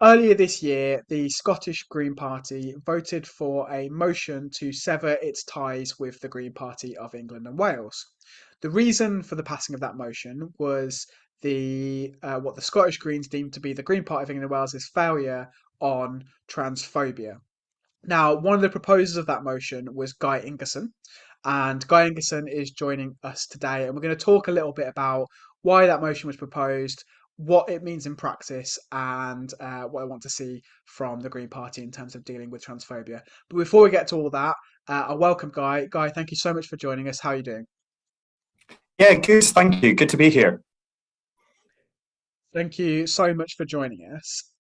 Earlier this year, the Scottish Green Party voted for a motion to sever its ties with the Green Party of England and Wales. The reason for the passing of that motion was the what the Scottish Greens deemed to be the Green Party of England and Wales' failure on transphobia. Now, one of the proposers of that motion was Guy Ingerson, and Guy Ingerson is joining us today, and we're going to talk a little bit about why that motion was proposed, what it means in practice, and what I want to see from the Green Party in terms of dealing with transphobia. But before we get to all that, I welcome Guy. Guy, thank you so much for joining us. How are you doing? Yeah, good. Thank you. Good to be here. Thank you so much for joining us.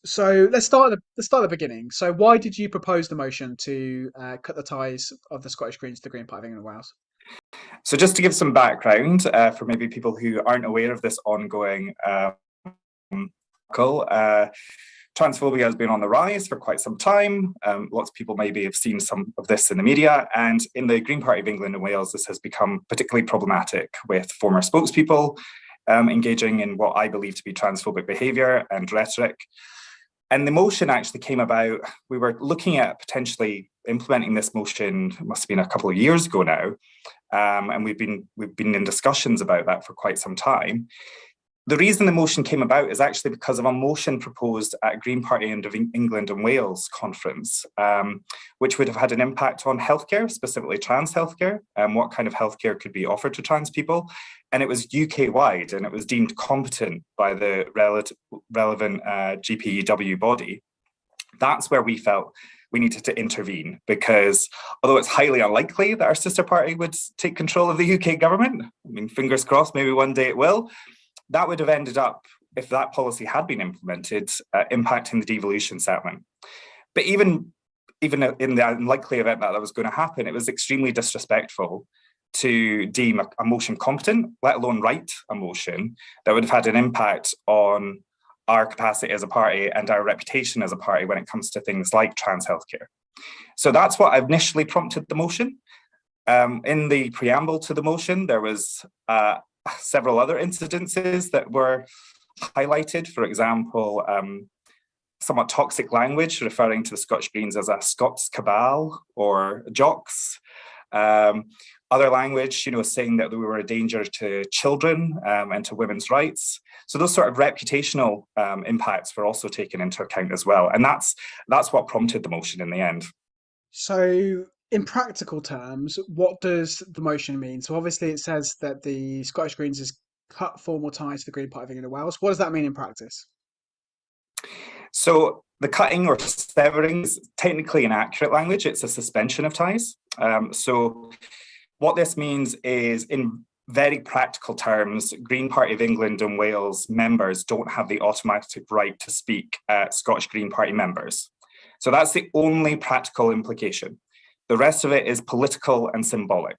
So let's start at the beginning. So why did you propose the motion to cut the ties of the Scottish Greens to the Green Party of England and Wales? So just to give some background for maybe people who aren't aware of this ongoing article, transphobia has been on the rise for quite some time. Lots of people maybe have seen some of this in the media, and in the Green Party of England and Wales, this has become particularly problematic with former spokespeople engaging in what I believe to be transphobic behaviour and rhetoric. And the motion actually came about, we were looking at potentially implementing this motion, it must have been a couple of years ago now, and we've been in discussions about that for quite some time. The reason the motion came about is actually because of a motion proposed at a Green Party of England and Wales conference, which would have had an impact on healthcare, specifically trans healthcare, and what kind of healthcare could be offered to trans people. And it was UK-wide, and it was deemed competent by the relevant GPEW body. That's where we felt we needed to intervene, because although it's highly unlikely that our sister party would take control of the UK government, I mean, fingers crossed, maybe one day it will, that would have ended up, if that policy had been implemented, impacting the devolution settlement. But even in the unlikely event that was going to happen, it was extremely disrespectful to deem a motion competent, let alone write a motion that would have had an impact on our capacity as a party and our reputation as a party when it comes to things like trans healthcare. So that's what initially prompted the motion. In the preamble to the motion, there was several other incidences that were highlighted. For example, somewhat toxic language referring to the Scottish Greens as a Scots cabal or jocks. Other language, saying that we were a danger to children and to women's rights. So those sort of reputational impacts were also taken into account as well. And that's what prompted the motion in the end. So, in practical terms, what does the motion mean? So, obviously, it says that the Scottish Greens has cut formal ties to the Green Party of England and Wales. What does that mean in practice? So, the cutting or severing is technically inaccurate language. It's a suspension of ties. So, what this means is, in very practical terms, Green Party of England and Wales members don't have the automatic right to speak at Scottish Green Party members. So that's the only practical implication. The rest of it is political and symbolic.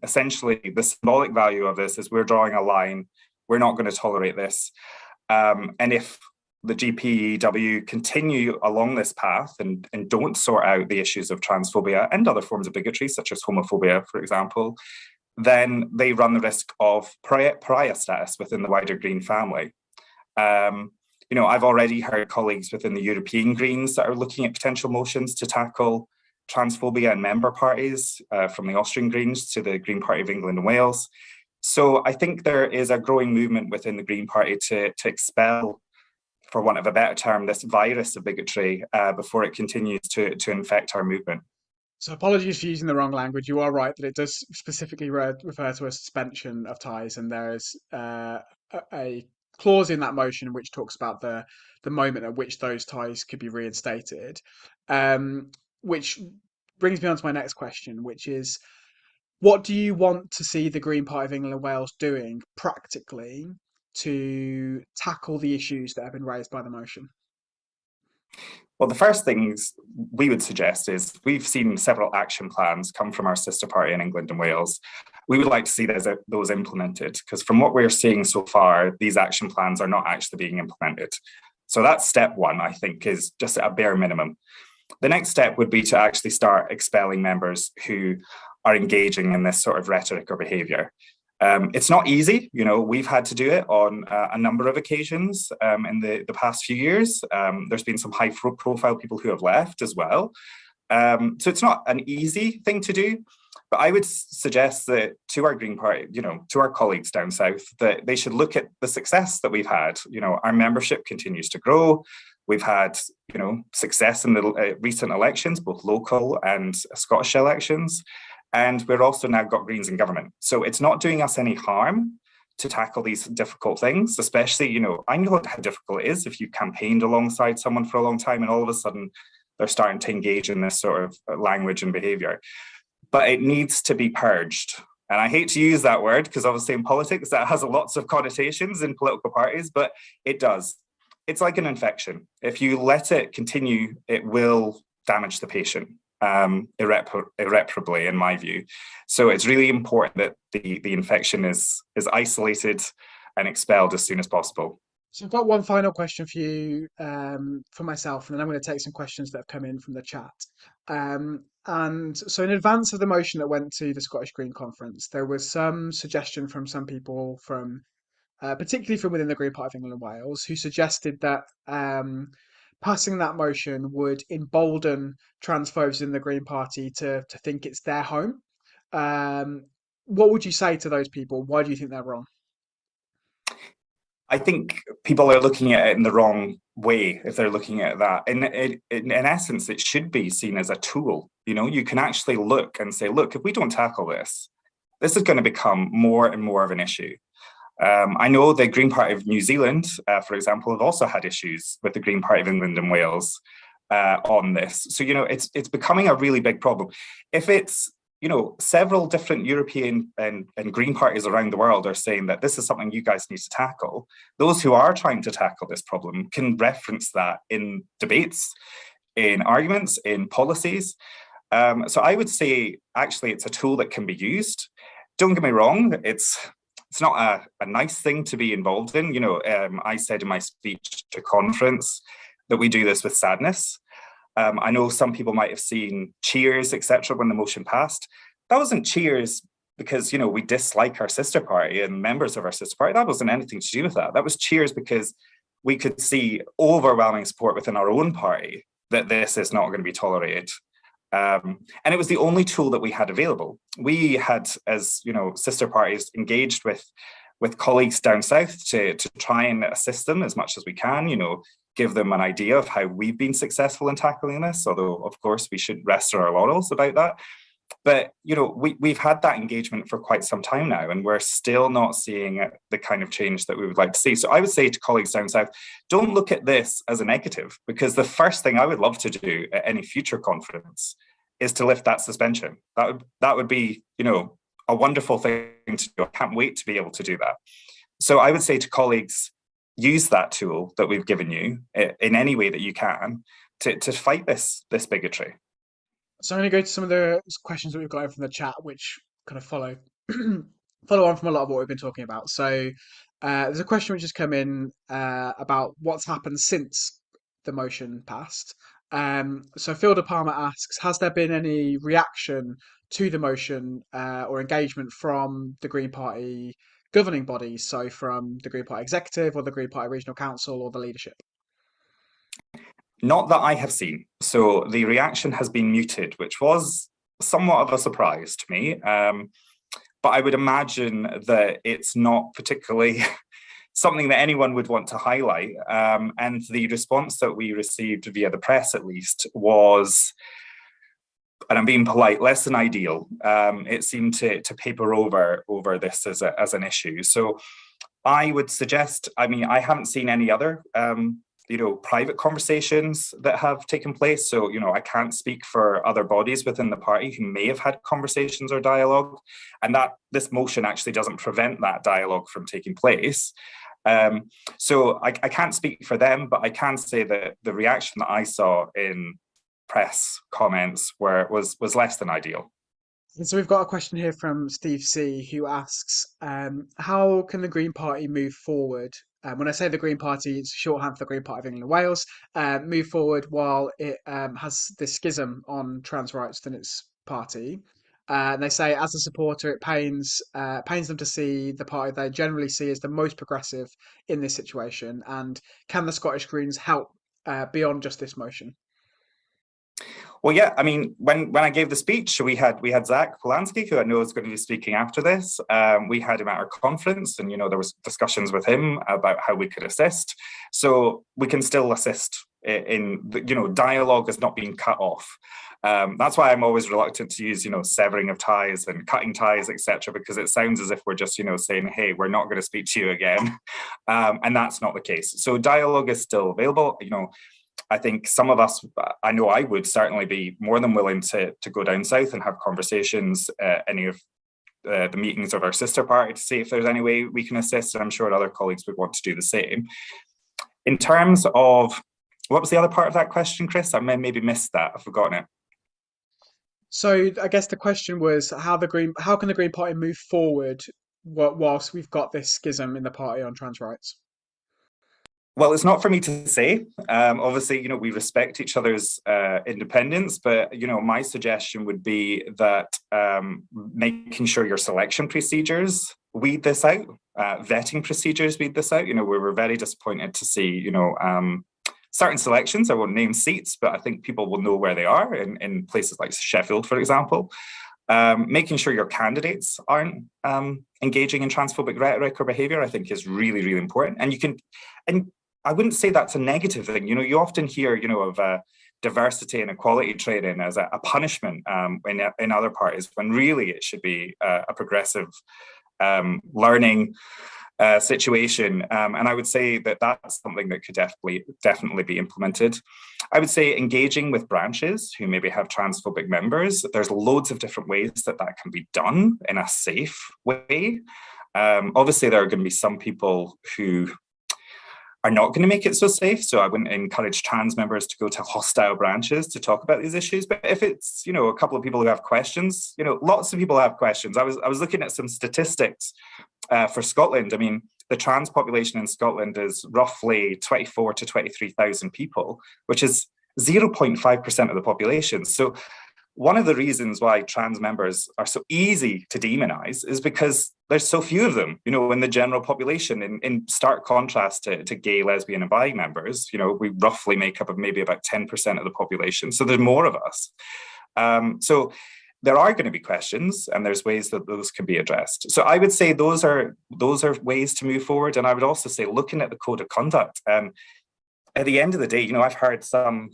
Essentially, the symbolic value of this is we're drawing a line. We're not going to tolerate this. And if the GPEW continue along this path and don't sort out the issues of transphobia and other forms of bigotry, such as homophobia, for example, then they run the risk of pariah status within the wider Green family. I've already heard colleagues within the European Greens that are looking at potential motions to tackle transphobia in member parties, from the Austrian Greens to the Green Party of England and Wales. So I think there is a growing movement within the Green Party to expel, for want of a better term, this virus of bigotry before it continues to infect our movement. So, apologies for using the wrong language. You are right that it does specifically refer to a suspension of ties, and there is a clause in that motion which talks about the moment at which those ties could be reinstated. Which brings me on to my next question, which is, what do you want to see the Green Party of England and Wales doing practically to tackle the issues that have been raised by the motion? Well, the first things we would suggest is we've seen several action plans come from our sister party in England and Wales. We would like to see those implemented, because from what we're seeing so far, these action plans are not actually being implemented. So that's step one, I think, is just at a bare minimum. The next step would be to actually start expelling members who are engaging in this sort of rhetoric or behaviour. It's not easy, we've had to do it on a number of occasions in the past few years. There's been some high profile people who have left as well. So it's not an easy thing to do, but I would suggest that to our Green Party, to our colleagues down south, that they should look at the success that we've had. Our membership continues to grow. We've had, success in the recent elections, both local and Scottish elections. And we're also now got Greens in government. So it's not doing us any harm to tackle these difficult things, especially, I know how difficult it is if you've campaigned alongside someone for a long time and all of a sudden they're starting to engage in this sort of language and behavior. But it needs to be purged. And I hate to use that word because obviously in politics that has lots of connotations in political parties, but it does. It's like an infection. If you let it continue, it will damage the patient irreparably, in my view. So it's really important that the infection is isolated and expelled as soon as possible. So I've got one final question for you, for myself, and then I'm going to take some questions that have come in from the chat. And so in advance of the motion that went to the Scottish Green Conference, there was some suggestion from some people from, particularly from within the Green Party of England and Wales, who suggested that passing that motion would embolden transphobes in the Green Party to think it's their home. Um, what would you say to those people? Why do you think they're wrong? I think people are looking at it in the wrong way if they're looking at that. In essence, it should be seen as a tool. You can actually look and say, look, if we don't tackle this, this is going to become more and more of an issue. I know the Green Party of New Zealand, for example, have also had issues with the Green Party of England and Wales on this. So, it's becoming a really big problem. If it's several different European and Green parties around the world are saying that this is something you guys need to tackle. Those who are trying to tackle this problem can reference that in debates, in arguments, in policies. So I would say, actually, it's a tool that can be used. Don't get me wrong, it's not a nice thing to be involved in. I said in my speech to conference that we do this with sadness. I know some people might have seen cheers, etc., when the motion passed. That wasn't cheers because, we dislike our sister party and members of our sister party. That wasn't anything to do with that. That was cheers because we could see overwhelming support within our own party that this is not going to be tolerated. And it was the only tool that we had available. We had, as sister parties, engaged with colleagues down south to try and assist them as much as we can, give them an idea of how we've been successful in tackling this, although of course we should rest on our laurels about that. But we've had that engagement for quite some time now, and we're still not seeing the kind of change that we would like to see. So I would say to colleagues down south, don't look at this as a negative, because the first thing I would love to do at any future conference is to lift that suspension. That would be a wonderful thing to do. I can't wait to be able to do that. So I would say to colleagues, use that tool that we've given you in any way that you can to fight this bigotry. So I'm going to go to some of the questions that we've got from the chat, which kind of follow on from a lot of what we've been talking about. So there's a question which has come in about what's happened since the motion passed. So Phil De Palma asks, has there been any reaction to the motion or engagement from the Green Party governing bodies, so from the Green Party executive or the Green Party regional council or the leadership? Not that I have seen. So the reaction has been muted, which was somewhat of a surprise to me. But I would imagine that it's not particularly something that anyone would want to highlight. And the response that we received via the press, at least, was, and I'm being polite, less than ideal. It seemed to paper over this as an issue. So I would suggest, I haven't seen any other private conversations that have taken place. So, I can't speak for other bodies within the party who may have had conversations or dialogue, and that this motion actually doesn't prevent that dialogue from taking place. So I can't speak for them, but I can say that the reaction that I saw in press comments was less than ideal. And so we've got a question here from Steve C, who asks, how can the Green Party move forward? When I say the Green Party, it's shorthand for the Green Party of England and Wales, move forward while it has this schism on trans rights within its party. And they say, as a supporter, it pains them to see the party they generally see as the most progressive in this situation. And can the Scottish Greens help beyond just this motion? Well, yeah, I mean, when I gave the speech, we had Zach Polanski, who I know is going to be speaking after this. We had him at our conference, and there was discussions with him about how we could assist. So we can still assist in dialogue is not being cut off. That's why I'm always reluctant to use severing of ties and cutting ties, etc., because it sounds as if we're just saying, hey, we're not going to speak to you again, and that's not the case. So dialogue is still available. I think some of us, I know I would certainly be more than willing to go down south and have conversations, any of the meetings of our sister party, to see if there's any way we can assist. And I'm sure other colleagues would want to do the same. In terms of, what was the other part of that question, Chris? I maybe missed that. I've forgotten it. So I guess the question was how can the Green Party move forward whilst we've got this schism in the party on trans rights? Well, it's not for me to say. Obviously, we respect each other's independence, but my suggestion would be that making sure your selection procedures weed this out, vetting procedures weed this out. We were very disappointed to see, certain selections. I won't name seats, but I think people will know where they are in places like Sheffield, for example. Making sure your candidates aren't engaging in transphobic rhetoric or behaviour, I think, is really, really important. And I wouldn't say that's a negative thing. You often hear, of diversity and equality training as a punishment in other parties, when really it should be a progressive learning situation. And I would say that that's something that could definitely be implemented. I would say engaging with branches who maybe have transphobic members. There's loads of different ways that can be done in a safe way. Obviously, there are going to be some people who are not going to make it so safe. So I wouldn't encourage trans members to go to hostile branches to talk about these issues. But if it's, a couple of people who have questions, lots of people have questions. I was looking at some statistics for Scotland. I mean, the trans population in Scotland is roughly 24 to 23,000 people, which is 0.5% of the population. So one of the reasons why trans members are so easy to demonize is because there's so few of them, in the general population, in stark contrast to gay, lesbian, and bi members. We roughly make up of maybe about 10% of the population. So there's more of us. So there are going to be questions, and there's ways that those can be addressed. So I would say those are ways to move forward. And I would also say looking at the code of conduct. At the end of the day, I've heard some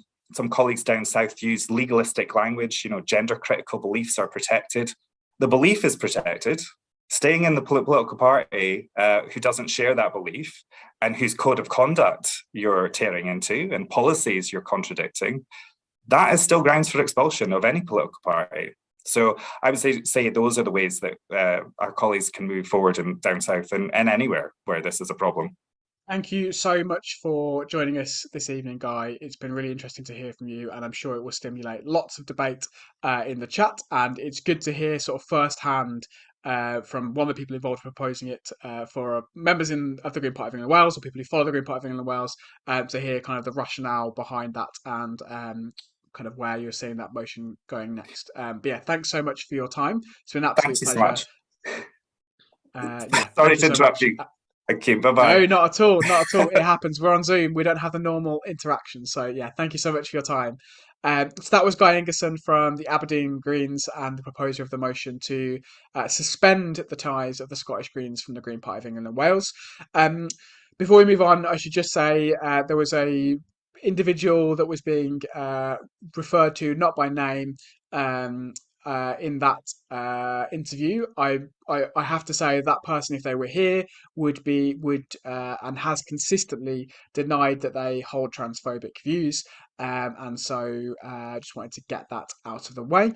colleagues down south use legalistic language. Gender critical beliefs are protected. The belief is protected. Staying in the political party who doesn't share that belief and whose code of conduct you're tearing into and policies you're contradicting, that is still grounds for expulsion of any political party. So I would say those are the ways that our colleagues can move forward in down south and anywhere where this is a problem. Thank you so much for joining us this evening, Guy. It's been really interesting to hear from you, and I'm sure it will stimulate lots of debate in the chat. And it's good to hear sort of firsthand from one of the people involved in proposing it for members of the Green Party of England and Wales, or people who follow the Green Party of England and Wales, to hear kind of the rationale behind that and kind of where you're seeing that motion going next. But yeah, thanks so much for your time. It's been an absolute Thank you pleasure. so much. Yeah, Sorry to interrupt you. Thank you. Bye-bye. No, not at all. Not at all. It happens. We're on Zoom. We don't have the normal interaction. So yeah, thank you so much for your time. So that was Guy Ingerson from the Aberdeen Greens and the proposer of the motion to suspend the ties of the Scottish Greens from the Green Party of England and Wales. Before we move on, I should just say there was a individual that was being referred to not by name in that interview. I have to say that person, if they were here, would and has consistently denied that they hold transphobic views. And so I just wanted to get that out of the way.